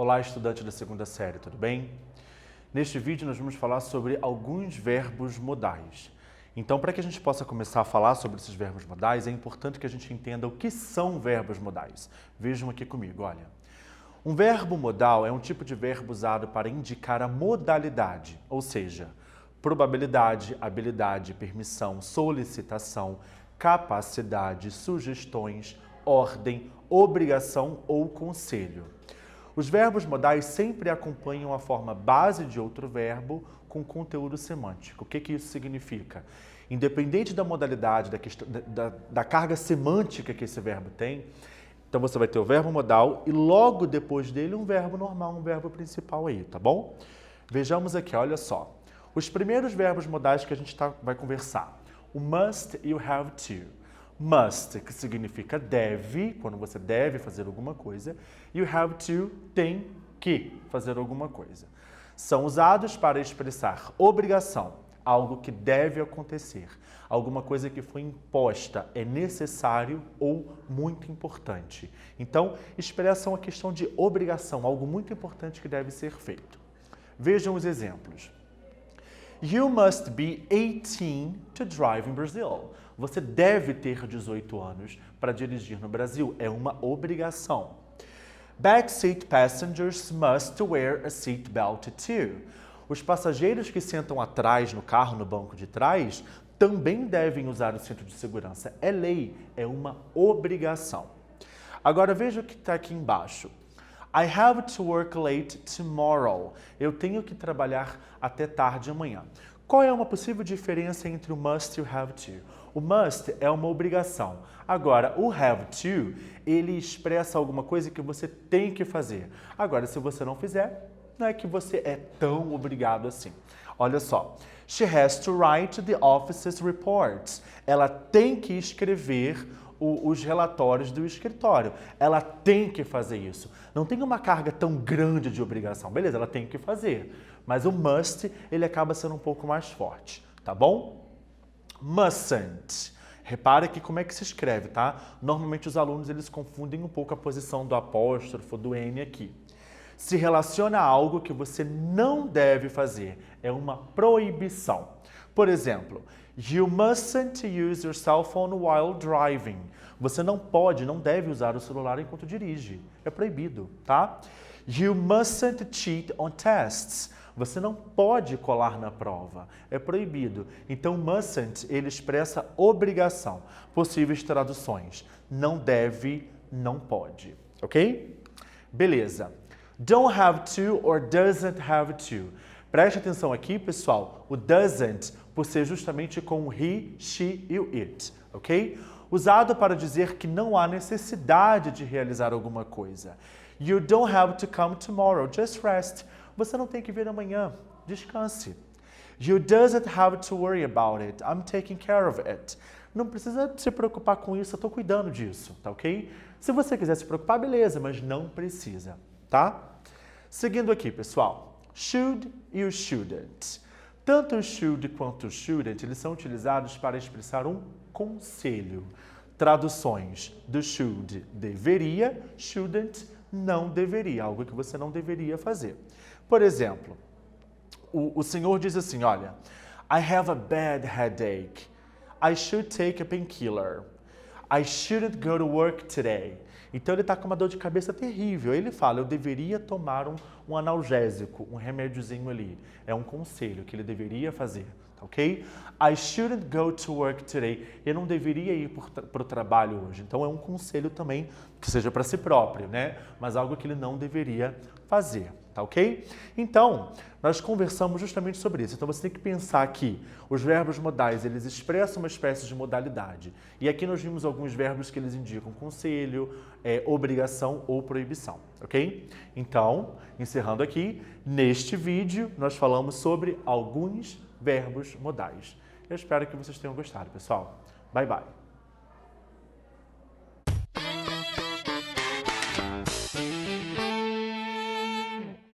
Olá, estudante da segunda série, tudo bem? Neste vídeo nós vamos falar sobre alguns verbos modais. Então, para que a gente possa começar a falar sobre esses verbos modais, é importante que a gente entenda o que são verbos modais. Vejam aqui comigo, olha. Um verbo modal é um tipo de verbo usado para indicar a modalidade, ou seja, probabilidade, habilidade, permissão, solicitação, capacidade, sugestões, ordem, obrigação ou conselho. Os verbos modais sempre acompanham a forma base de outro verbo com conteúdo semântico. O que isso significa? Independente da modalidade, da carga semântica que esse verbo tem, então você vai ter o verbo modal e logo depois dele um verbo normal, um verbo principal aí, tá bom? Vejamos aqui, olha só. Os primeiros verbos modais que a gente vai conversar. O must e o have to. Must, que significa deve, quando você deve fazer alguma coisa, e o have to, tem que fazer alguma coisa. São usados para expressar obrigação, algo que deve acontecer, alguma coisa que foi imposta, é necessário ou muito importante. Então, expressam a questão de obrigação, algo muito importante que deve ser feito. Vejam os exemplos. You must be 18 to drive in Brazil. Você deve ter 18 anos para dirigir no Brasil. É uma obrigação. Backseat passengers must wear a seatbelt too. Os passageiros que sentam atrás no carro, no banco de trás, também devem usar o cinto de segurança. É lei, é uma obrigação. Agora veja o que está aqui embaixo. I have to work late tomorrow. Eu tenho que trabalhar até tarde amanhã. Qual é uma possível diferença entre o must e o have to? O must é uma obrigação. Agora, o have to, ele expressa alguma coisa que você tem que fazer. Agora, se você não fizer, não é que você é tão obrigado assim. Olha só. She has to write the office's reports. Ela tem que escrever os relatórios do escritório. Ela tem que fazer isso. Não tem uma carga tão grande de obrigação. Beleza, ela tem que fazer. Mas o must, ele acaba sendo um pouco mais forte. Tá bom? Mustn't. Repara aqui como é que se escreve, tá? Normalmente os alunos, eles confundem um pouco a posição do apóstrofo, do N aqui. Se relaciona a algo que você não deve fazer. É uma proibição. Por exemplo, you mustn't use your cell phone while driving. Você não pode, não deve usar o celular enquanto dirige. É proibido, tá? You mustn't cheat on tests. Você não pode colar na prova. É proibido. Então, mustn't, ele expressa obrigação. Possíveis traduções. Não deve, não pode. Ok? Beleza. Don't have to or doesn't have to. Preste atenção aqui, pessoal. O doesn't, por ser justamente com o he, she e o it, ok? Usado para dizer que não há necessidade de realizar alguma coisa. You don't have to come tomorrow, just rest. Você não tem que vir amanhã, descanse. You doesn't have to worry about it, I'm taking care of it. Não precisa se preocupar com isso, eu estou cuidando disso, tá ok? Se você quiser se preocupar, beleza, mas não precisa, tá? Seguindo aqui, pessoal. Should e o shouldn't. Tanto o should quanto o shouldn't, eles são utilizados para expressar um conselho. Traduções do should, deveria, shouldn't, não deveria, algo que você não deveria fazer. Por exemplo, o senhor diz assim, olha, I have a bad headache. I should take a painkiller. I shouldn't go to work today. Então ele está com uma dor de cabeça terrível. Ele fala, eu deveria tomar um analgésico, um remédiozinho ali. É um conselho que ele deveria fazer, tá ok? I shouldn't go to work today. Eu não deveria ir para o trabalho hoje. Então é um conselho também que seja para si próprio, né? Mas algo que ele não deveria fazer, tá ok? Então, nós conversamos justamente sobre isso. Então você tem que pensar que os verbos modais, eles expressam uma espécie de modalidade. E aqui nós vimos alguns verbos que eles indicam conselho, obrigação ou proibição, ok? Então, encerrando aqui, neste vídeo nós falamos sobre alguns verbos modais. Eu espero que vocês tenham gostado, pessoal. Bye, bye.